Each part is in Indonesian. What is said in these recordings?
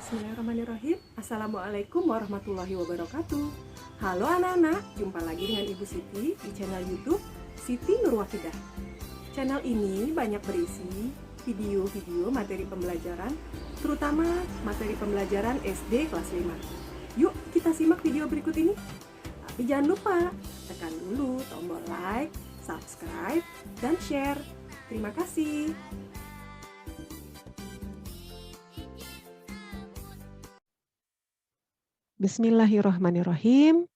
Bismillahirrahmanirrahim. Assalamualaikum warahmatullahi wabarakatuh. Halo anak-anak, jumpa lagi dengan Ibu Siti di channel YouTube Siti Nurwakidah. Channel ini banyak berisi video-video materi pembelajaran, terutama materi pembelajaran SD kelas 5. Yuk kita simak video berikut ini. Tapi jangan lupa tekan dulu tombol like, subscribe, dan share. Terima kasih. Bismillahirrahmanirrahim.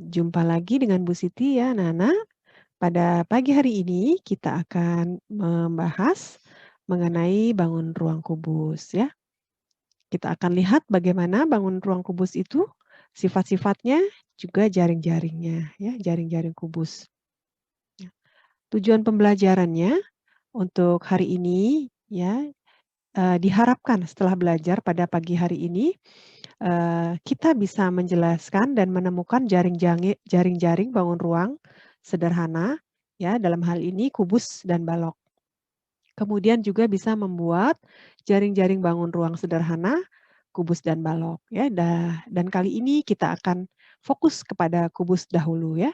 Jumpa lagi dengan Bu Siti ya anak-anak. Pada pagi hari ini kita akan membahas mengenai bangun ruang kubus ya. Kita akan lihat bagaimana bangun ruang kubus itu, sifat-sifatnya, juga jaring-jaringnya ya, jaring-jaring kubus. Ya. Tujuan pembelajarannya untuk hari ini ya, diharapkan setelah belajar pada pagi hari ini kita bisa menjelaskan dan menemukan jaring-jaring bangun ruang sederhana, ya, dalam hal ini kubus dan balok. Kemudian juga bisa membuat jaring-jaring bangun ruang sederhana, kubus dan balok, ya. Dan kali ini kita akan fokus kepada kubus dahulu, ya.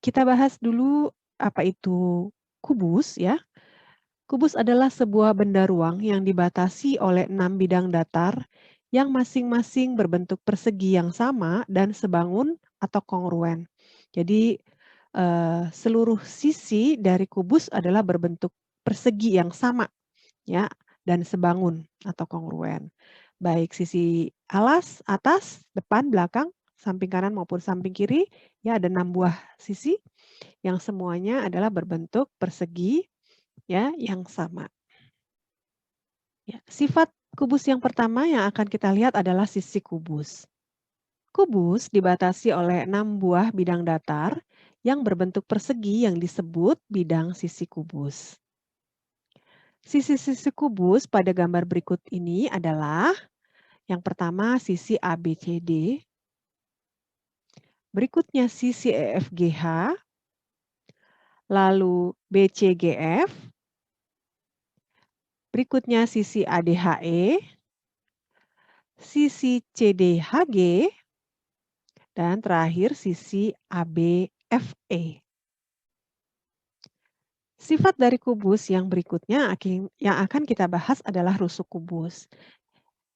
Kita bahas dulu apa itu kubus, ya. Kubus adalah sebuah benda ruang yang dibatasi oleh 6 bidang datar yang masing-masing berbentuk persegi yang sama dan sebangun atau kongruen. Jadi seluruh sisi dari kubus adalah berbentuk persegi yang sama ya dan sebangun atau kongruen. Baik sisi atas, depan, belakang, samping kanan maupun samping kiri ya ada 6 buah sisi yang semuanya adalah berbentuk persegi ya, yang sama. Ya, sifat kubus yang pertama yang akan kita lihat adalah sisi kubus. Kubus dibatasi oleh 6 buah bidang datar yang berbentuk persegi yang disebut bidang sisi kubus. Sisi-sisi kubus pada gambar berikut ini adalah yang pertama sisi ABCD, berikutnya sisi EFGH, lalu BCGF, berikutnya sisi ADHE, sisi CDHG, dan terakhir sisi ABFE. Sifat dari kubus yang berikutnya yang akan kita bahas adalah rusuk kubus.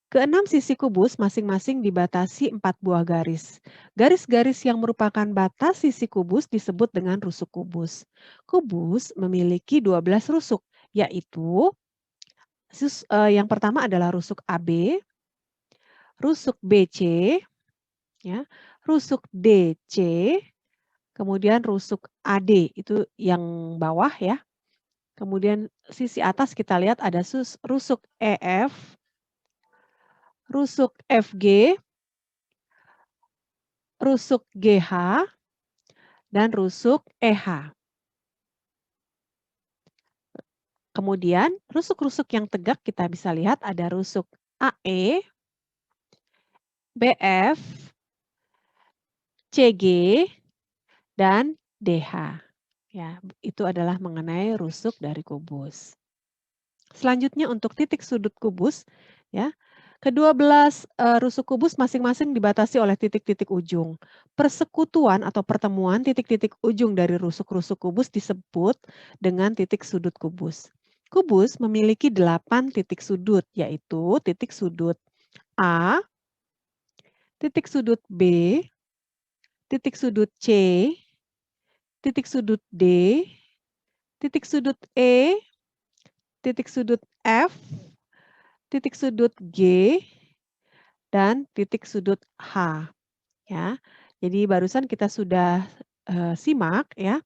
Keenam sisi kubus masing-masing dibatasi 4 buah garis. Garis-garis yang merupakan batas sisi kubus disebut dengan rusuk kubus. Kubus memiliki 12 rusuk, yaitu yang pertama adalah rusuk AB, rusuk BC, ya, rusuk DC, kemudian rusuk AD, itu yang bawah ya. Kemudian sisi atas kita lihat ada rusuk EF, rusuk FG, rusuk GH, dan rusuk EH. Kemudian rusuk-rusuk yang tegak kita bisa lihat ada rusuk AE, BF, CG, dan DH. Ya, itu adalah mengenai rusuk dari kubus. Selanjutnya untuk titik sudut kubus, ya, ke-12 rusuk kubus masing-masing dibatasi oleh titik-titik ujung. Persekutuan atau pertemuan titik-titik ujung dari rusuk-rusuk kubus disebut dengan titik sudut kubus. Kubus memiliki 8 titik sudut, yaitu titik sudut A, titik sudut B, titik sudut C, titik sudut D, titik sudut E, titik sudut F, titik sudut G, dan titik sudut H. Ya, jadi barusan kita sudah simak ya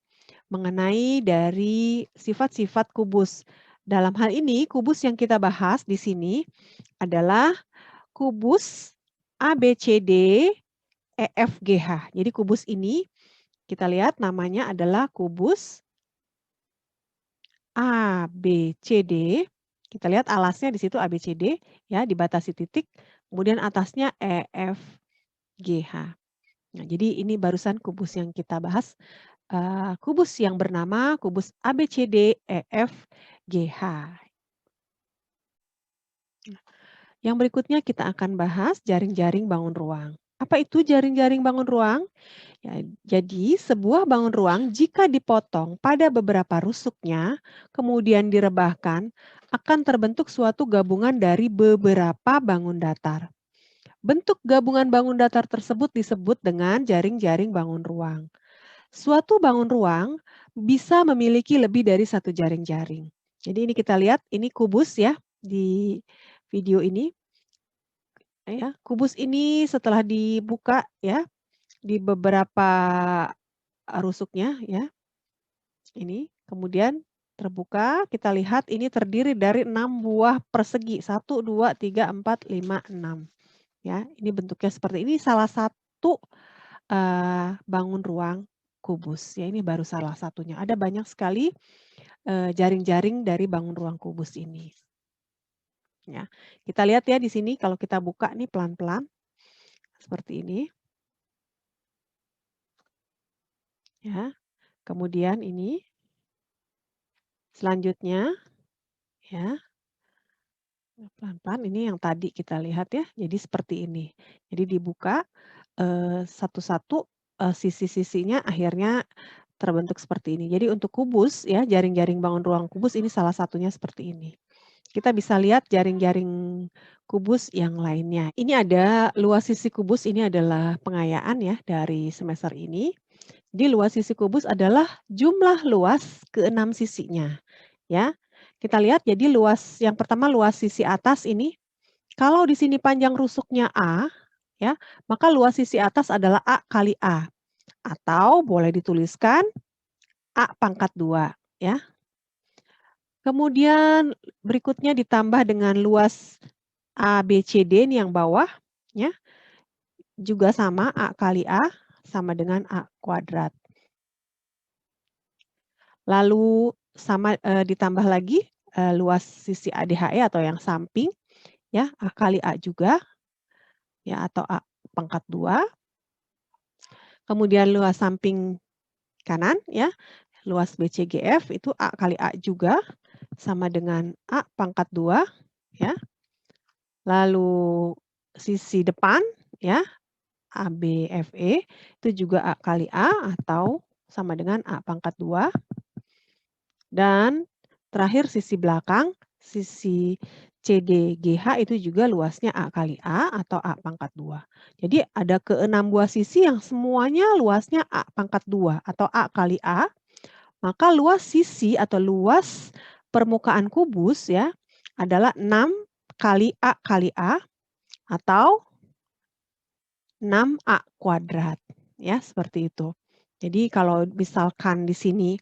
mengenai dari sifat-sifat kubus. Dalam hal ini kubus yang kita bahas di sini adalah kubus ABCD EFGH. Jadi kubus ini kita lihat namanya adalah kubus ABCD. Kita lihat alasnya di situ ABCD ya, dibatasi titik, kemudian atasnya EFGH. Nah, jadi ini barusan kubus yang kita bahas, kubus yang bernama kubus ABCD GH. Yang berikutnya kita akan bahas jaring-jaring bangun ruang. Apa itu jaring-jaring bangun ruang? Ya, jadi sebuah bangun ruang jika dipotong pada beberapa rusuknya, kemudian direbahkan, akan terbentuk suatu gabungan dari beberapa bangun datar. Bentuk gabungan bangun datar tersebut disebut dengan jaring-jaring bangun ruang. Suatu bangun ruang bisa memiliki lebih dari satu jaring-jaring. Jadi ini kita lihat, ini kubus ya di video ini. Ya, kubus ini setelah dibuka ya di beberapa rusuknya ya. Ini kemudian terbuka, kita lihat ini terdiri dari 6 buah persegi. 1, 2, 3, 4, 5, 6. Ya, ini bentuknya seperti ini salah satu bangun ruang kubus. Ya, ini baru salah satunya. Ada banyak sekali jaring-jaring dari bangun ruang kubus ini. Ya, kita lihat ya di sini kalau kita buka nih pelan-pelan seperti ini. Ya, kemudian ini selanjutnya ya pelan-pelan ini yang tadi kita lihat ya, jadi seperti ini. Jadi dibuka satu-satu sisi-sisinya akhirnya terbentuk seperti ini. Jadi untuk kubus ya, jaring-jaring bangun ruang kubus ini salah satunya seperti ini. Kita bisa lihat jaring-jaring kubus yang lainnya. Ini ada luas sisi kubus, ini adalah pengayaan ya dari semester ini. Jadi luas sisi kubus adalah jumlah luas keenam sisinya. Ya, kita lihat jadi luas yang pertama luas sisi atas ini, kalau di sini panjang rusuknya A, ya, maka luas sisi atas adalah A kali A. Atau boleh dituliskan A pangkat 2, ya. Kemudian berikutnya ditambah dengan luas ABCD ini yang bawah, ya, juga sama A kali A sama dengan A kuadrat. Lalu sama ditambah lagi luas sisi ADHE atau yang samping, ya, A kali A juga, ya, atau A pangkat 2. Kemudian luas samping kanan, ya, luas BCGF itu A kali A juga, sama dengan A pangkat 2, ya. Lalu sisi depan, ya, ABFE itu juga A kali A atau sama dengan A pangkat 2. Dan terakhir sisi belakang, sisi CDGH itu juga luasnya A kali A atau A pangkat 2. Jadi ada ke-6 buah sisi yang semuanya luasnya A pangkat 2 atau A kali A, maka luas sisi atau luas permukaan kubus ya adalah 6 kali A atau 6A kuadrat. Ya, seperti itu. Jadi kalau misalkan di sini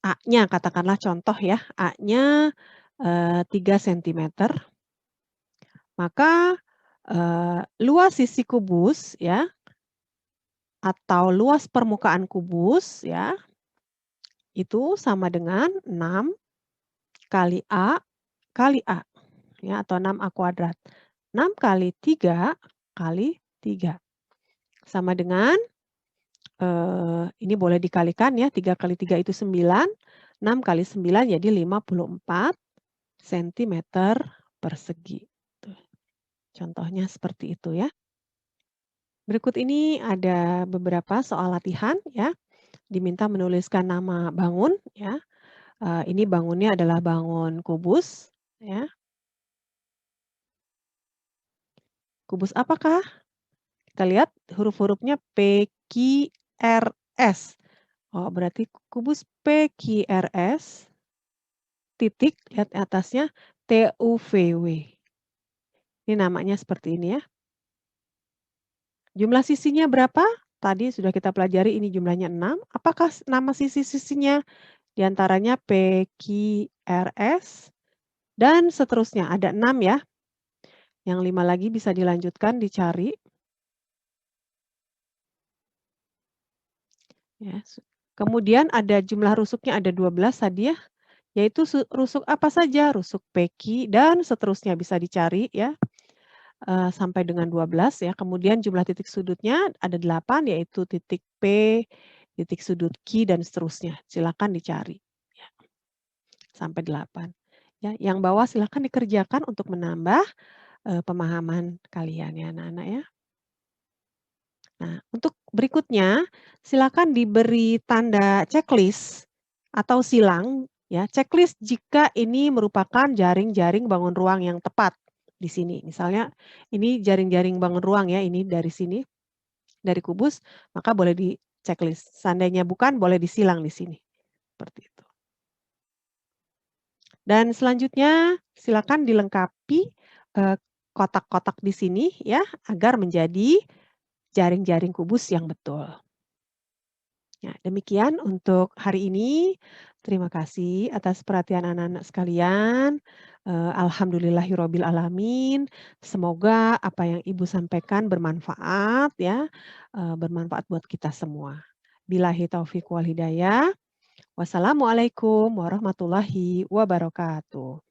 A-nya katakanlah contoh ya, A-nya 3 cm, maka luas sisi kubus ya atau luas permukaan kubus ya itu sama dengan 6 kali A ya atau 6A kuadrat. 6 kali 3 kali 3 sama dengan ini boleh dikalikan ya, 3 kali 3 itu 9, 6 kali 9 jadi 54 cm persegi. Tuh, contohnya seperti itu ya. Berikut ini ada beberapa soal latihan ya, diminta menuliskan nama bangun ya. Ini bangunnya adalah bangun kubus ya. Kubus apakah? Kita lihat huruf-hurufnya PQRS. Oh, berarti kubus PQRS titik, lihat atasnya TUVW. Ini namanya seperti ini ya. Jumlah sisinya berapa? Tadi sudah kita pelajari ini jumlahnya 6. Apakah nama sisi-sisinya? Di antaranya PQRS dan seterusnya. Ada 6 ya. Yang 5 lagi bisa dilanjutkan, dicari. Ya. Kemudian ada jumlah rusuknya ada 12 tadi ya. Yaitu rusuk apa saja? Rusuk PQ dan seterusnya bisa dicari ya. Sampai dengan 12 ya. Kemudian jumlah titik sudutnya ada 8 yaitu titik P, titik sudut Q dan seterusnya. Silakan dicari. Ya. sampai 8. Ya, yang bawah silakan dikerjakan untuk menambah, pemahaman kalian ya anak-anak ya. Nah, untuk berikutnya silakan diberi tanda checklist atau silang ya, checklist jika ini merupakan jaring-jaring bangun ruang yang tepat di sini. Misalnya ini jaring-jaring bangun ruang ya, ini dari sini, dari kubus, maka boleh di checklist. Seandainya bukan, boleh disilang di sini. Seperti itu. Dan selanjutnya silakan dilengkapi, kotak-kotak di sini ya, agar menjadi jaring-jaring kubus yang betul. Ya, demikian untuk hari ini. Terima kasih atas perhatian anak-anak sekalian. Alhamdulillahirabbil alamin. Semoga apa yang Ibu sampaikan bermanfaat ya, bermanfaat buat kita semua. Billahi taufik wal hidayah. Wassalamualaikum warahmatullahi wabarakatuh.